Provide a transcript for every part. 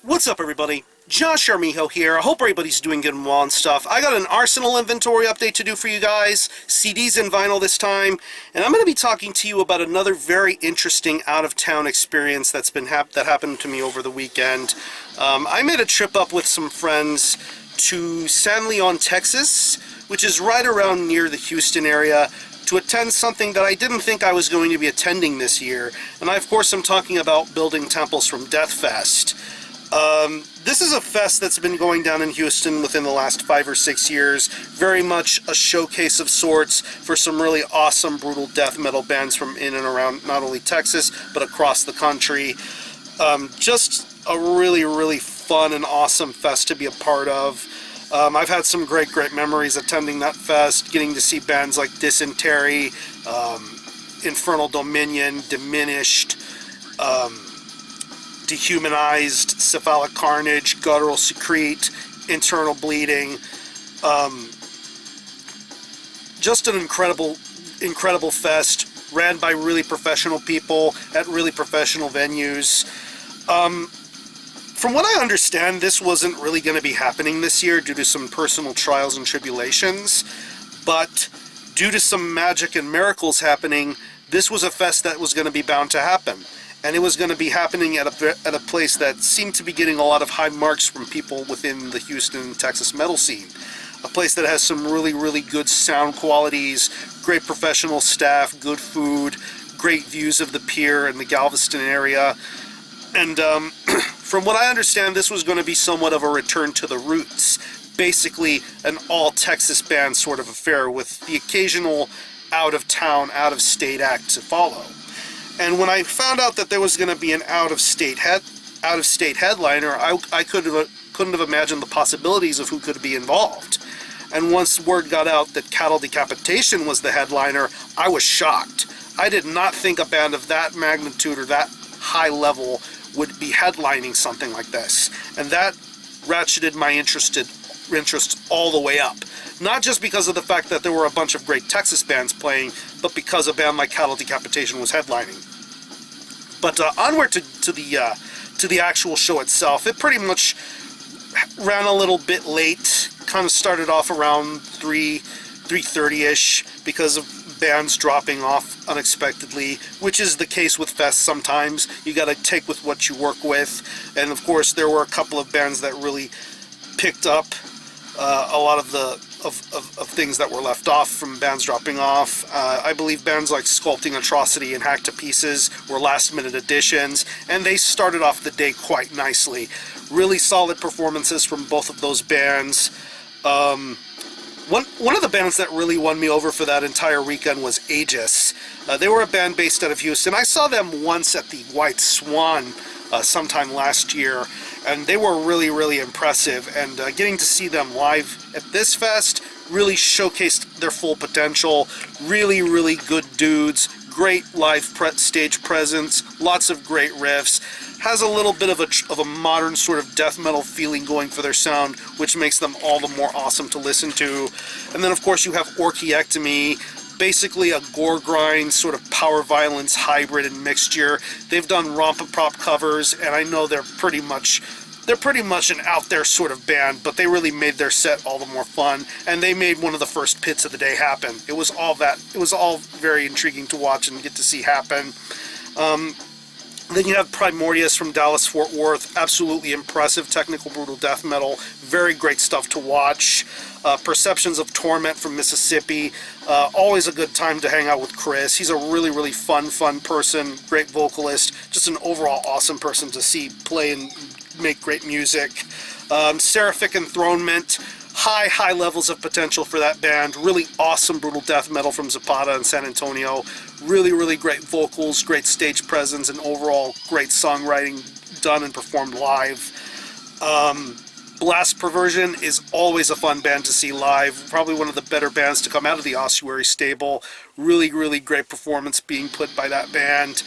What's up, everybody? Josh Armijo here. I hope everybody's doing good and well and stuff. I got an Arsenal inventory update to do for you guys. CDs and vinyl this time. And I'm going to be talking to you about another very interesting out-of-town experience that happened to me over the weekend. I made a trip up with some friends to San Leon, Texas, which is right around near the Houston area, to attend something that I didn't think I was going to be attending this year. And I, of course, am talking about Building Temples from Death Fest. This is a fest that's been going down in Houston within the last 5 or 6 years. Very much a showcase of sorts for some really awesome brutal death metal bands from in and around not only Texas, but across the country. Just a really fun and awesome fest to be a part of. I've had some great memories attending that fest, getting to see bands like Dysentery, Infernal Dominion, Diminished, Dehumanized, Cephalic Carnage, Guttural Secrete, Internal Bleeding. Just an incredible fest, ran by really professional people at really professional venues. From what I understand, this wasn't really going to be happening this year due to some personal trials and tribulations, but due to some magic and miracles happening, this was a fest that was going to be bound to happen. And it was going to be happening at a place that seemed to be getting a lot of high marks from people within the Houston, Texas metal scene. A place that has some really good sound qualities, great professional staff, good food, great views of the pier and the Galveston area. And from what I understand, this was going to be somewhat of a return to the roots. Basically, an all-Texas band sort of affair with the occasional out-of-town, out-of-state act to follow. And when I found out that there was going to be an out-of-state headliner, I couldn't have imagined the possibilities of who could be involved. And once word got out that Decapitation was the headliner, I was shocked. I did not think a band of that magnitude or that high level would be headlining something like this. And that ratcheted my interest all the way up. Not just because of the fact that there were a bunch of great Texas bands playing, but because a band like Decapitation was headlining. But onward to the actual show itself. It pretty much ran a little bit late. Kind of started off around 3:30ish because of bands dropping off unexpectedly, which is the case with fests sometimes. You got to take with what you work with. And of course, there were a couple of bands that really picked up a lot of the things that were left off from bands dropping off. I believe bands like Sculpting Atrocity and Hack to Pieces were last-minute additions, and they started off the day quite nicely. Really solid performances from both of those bands. One of the bands that really won me over for that entire weekend was Aegis. They were a band based out of Houston. I saw them once at the White Swan sometime last year, and they were really impressive. And getting to see them live at this fest really showcased their full potential. Really good dudes, great live stage presence, lots of great riffs. Has a little bit of a modern sort of death metal feeling going for their sound, which makes them all the more awesome to listen to. And then of course you have Orchiectomy, basically a gore grind sort of power violence hybrid and mixture. They've done romp and prop covers, and I know they're pretty much an out there sort of band, but they really made their set all the more fun, and they made one of the first pits of the day happen. It was all very intriguing to watch and get to see happen. Then you have Primordius from Dallas-Fort Worth. Absolutely impressive technical brutal death metal. Very great stuff to watch. Perceptions of Torment from Mississippi. Always a good time to hang out with Chris. He's a really fun person. Great vocalist. Just an overall awesome person to see play and make great music. Seraphic Enthronement. High levels of potential for that band. Really awesome brutal death metal from Zapata and San Antonio. Really great vocals, great stage presence, and overall great songwriting done and performed live. Blast Perversion is always a fun band to see live. Probably one of the better bands to come out of the Ossuary stable. Really great performance being put by that band.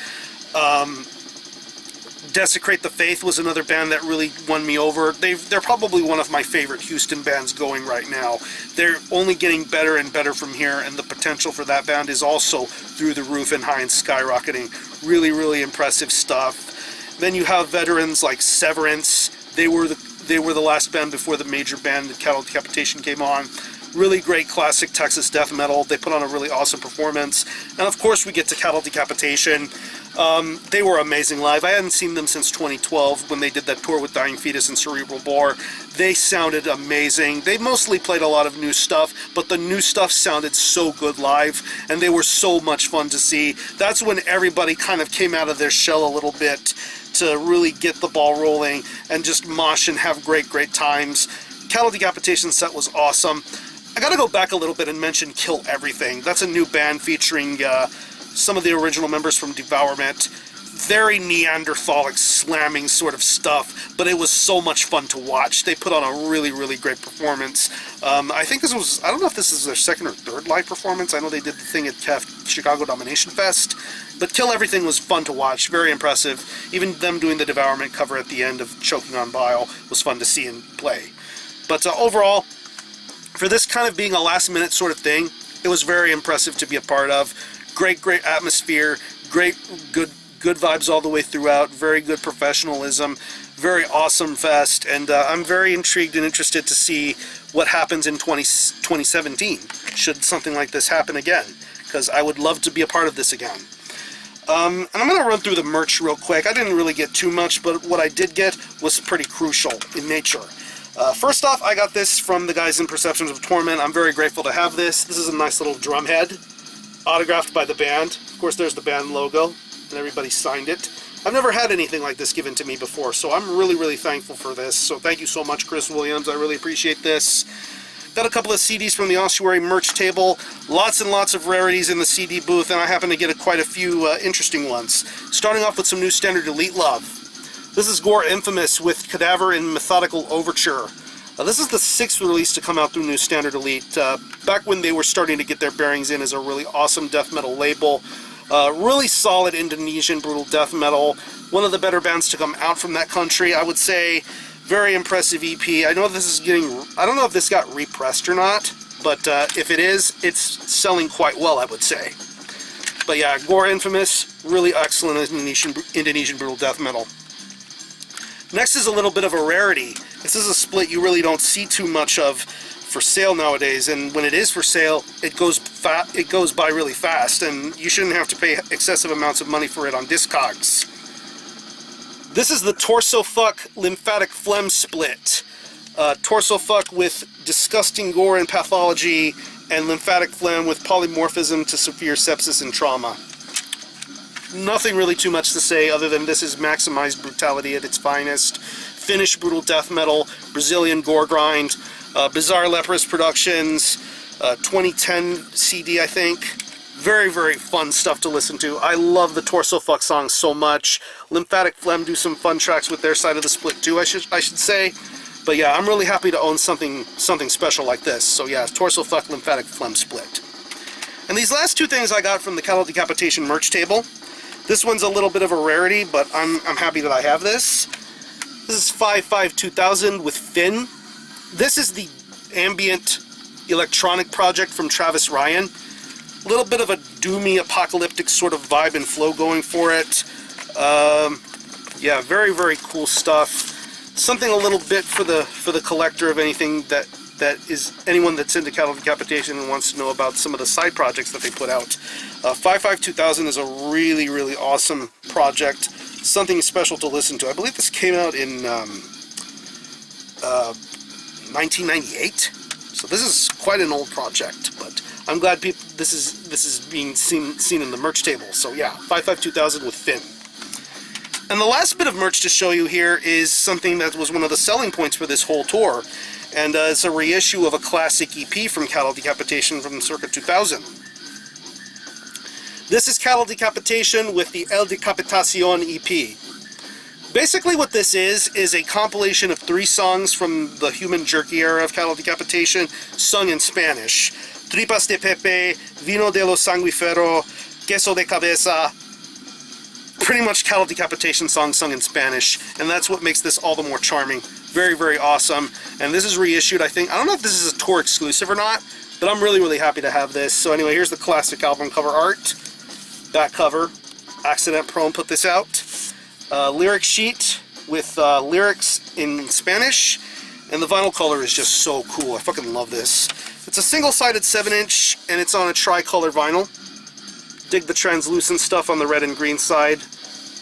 Desecrate the Faith was another band that really won me over. They're probably one of my favorite Houston bands going right now. They're only getting better and better from here, and the potential for that band is also through the roof and high and skyrocketing. Really impressive stuff. Then you have veterans like Severance. They were the last band before the major band, Cattle Decapitation, came on. Really great classic Texas death metal. They put on a really awesome performance. And of course we get to Cattle Decapitation. They were amazing live. I hadn't seen them since 2012 when they did that tour with Dying Fetus and Cerebral Bore. They sounded amazing. They mostly played a lot of new stuff, but the new stuff sounded so good live, and they were so much fun to see. That's when everybody kind of came out of their shell a little bit to really get the ball rolling and just mosh and have great times. Cattle Decapitation set was awesome. I gotta go back a little bit and mention Kill Everything. That's a new band featuring some of the original members from Devourment. Very Neanderthalic slamming sort of stuff, but it was so much fun to watch. They put on a really great performance. I think this was, I don't know if this is their second or third live performance. I know they did the thing at Chicago Domination Fest, but Kill Everything was fun to watch, very impressive. Even them doing the Devourment cover at the end of Choking on Bile was fun to see and play. But overall, for this kind of being a last-minute sort of thing, it was very impressive to be a part of. Great atmosphere, good vibes all the way throughout, very good professionalism, very awesome fest, and I'm very intrigued and interested to see what happens in 2017, should something like this happen again, because I would love to be a part of this again. And I'm going to run through the merch real quick. I didn't really get too much, but what I did get was pretty crucial in nature. First off, I got this from the guys in Perceptions of Torment. I'm very grateful to have this. This is a nice little drum head, autographed by the band. Of course, there's the band logo, and everybody signed it. I've never had anything like this given to me before, so I'm really thankful for this. So thank you so much, Chris Williams. I really appreciate this. Got a couple of CDs from the Ossuary merch table. Lots and lots of rarities in the CD booth, and I happen to get quite a few interesting ones. Starting off with some new Standard Elite love. This is Gore Infamous with Cadaver in Methodical Overture. This is the 6th release to come out through New Standard Elite, back when they were starting to get their bearings in as a really awesome death metal label. Really solid Indonesian brutal death metal. One of the better bands to come out from that country, I would say. Very impressive EP. I know this is I don't know if this got repressed or not, but if it is, it's selling quite well, I would say. But yeah, Gore Infamous, really excellent Indonesian brutal death metal. Next is a little bit of a rarity. This is a split you really don't see too much of for sale nowadays, and when it is for sale, it goes by really fast, and you shouldn't have to pay excessive amounts of money for it on Discogs. This is the TORSOFUCK Lymphatic Phlegm split. TORSOFUCK with disgusting gore and pathology, and lymphatic phlegm with polymorphism to severe sepsis and trauma. Nothing really too much to say other than this is maximized brutality at its finest. Finnish brutal death metal, Brazilian gore grind, Bizarre Leprous Productions, 2010 CD, I think. Very fun stuff to listen to. I love the TORSOFUCK songs so much. Lymphatic Phlegm do some fun tracks with their side of the split too, I should say. But yeah, I'm really happy to own something special like this. So yeah, TORSOFUCK Lymphatic Phlegm split. And these last two things I got from the Cattle Decapitation merch table. This one's a little bit of a rarity, but I'm happy that I have this. This is 5/5/2000 with Finn. This is the ambient electronic project from Travis Ryan. A little bit of a doomy, apocalyptic sort of vibe and flow going for it. Yeah, very cool stuff. Something a little bit for the collector of anything that is anyone that's into Cattle Decapitation and wants to know about some of the side projects that they put out. 5/5/2000 is a really awesome project. Something special to listen to. I believe this came out in 1998. So this is quite an old project, but I'm glad this is being seen in the merch table. So yeah, 5/5/2000 with Finn. And the last bit of merch to show you here is something that was one of the selling points for this whole tour. And it's a reissue of a classic EP from Cattle Decapitation from circa 2000. This is Cattle Decapitation with the El Decapitacion EP. Basically what this is a compilation of 3 songs from the Human Jerky era of Cattle Decapitation, sung in Spanish. Tripas de Pepe, Vino de lo Sanguifero, Queso de Cabeza. Pretty much Cattle Decapitation songs sung in Spanish, and that's what makes this all the more charming. Very awesome. And this is reissued, I think. I don't know if this is a tour exclusive or not, but I'm really happy to have this. So anyway, here's the classic album cover art. Back cover. Accident Prone put this out. lyric sheet with lyrics in Spanish, and the vinyl color is just so cool. I fucking love this. It's a single-sided 7-inch, and it's on a tricolor vinyl. Dig the translucent stuff on the red and green side.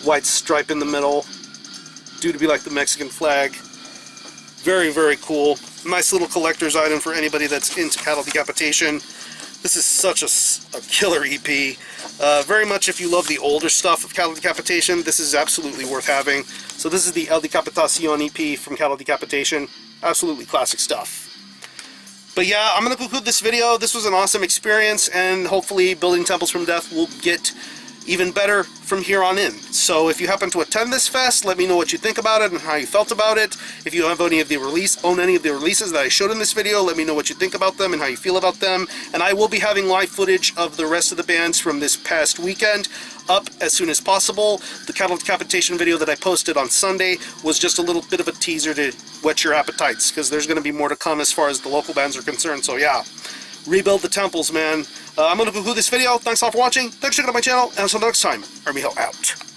White stripe in the middle. Due to be like the Mexican flag. Very, very cool. Nice little collector's item for anybody that's into cattle decapitation. This is such a killer EP. Very much if you love the older stuff of cattle decapitation, this is absolutely worth having. So this is the El Decapitacion EP from cattle decapitation. Absolutely classic stuff. But yeah, I'm going to conclude this video. This was an awesome experience, and hopefully Building Temples from Death will get even better from here on in. So if you happen to attend this fest, let me know what you think about it and how you felt about it. If you have any of the own any of the releases that I showed in this video, let me know what you think about them and how you feel about them. And I will be having live footage of the rest of the bands from this past weekend up as soon as possible. The cattle decapitation video that I posted on Sunday was just a little bit of a teaser to whet your appetites, because there's going to be more to come as far as the local bands are concerned. So yeah, rebuild the temples, man. I'm going to conclude this video. Thanks all for watching. Thanks for checking out my channel. And until next time, Army Hell out.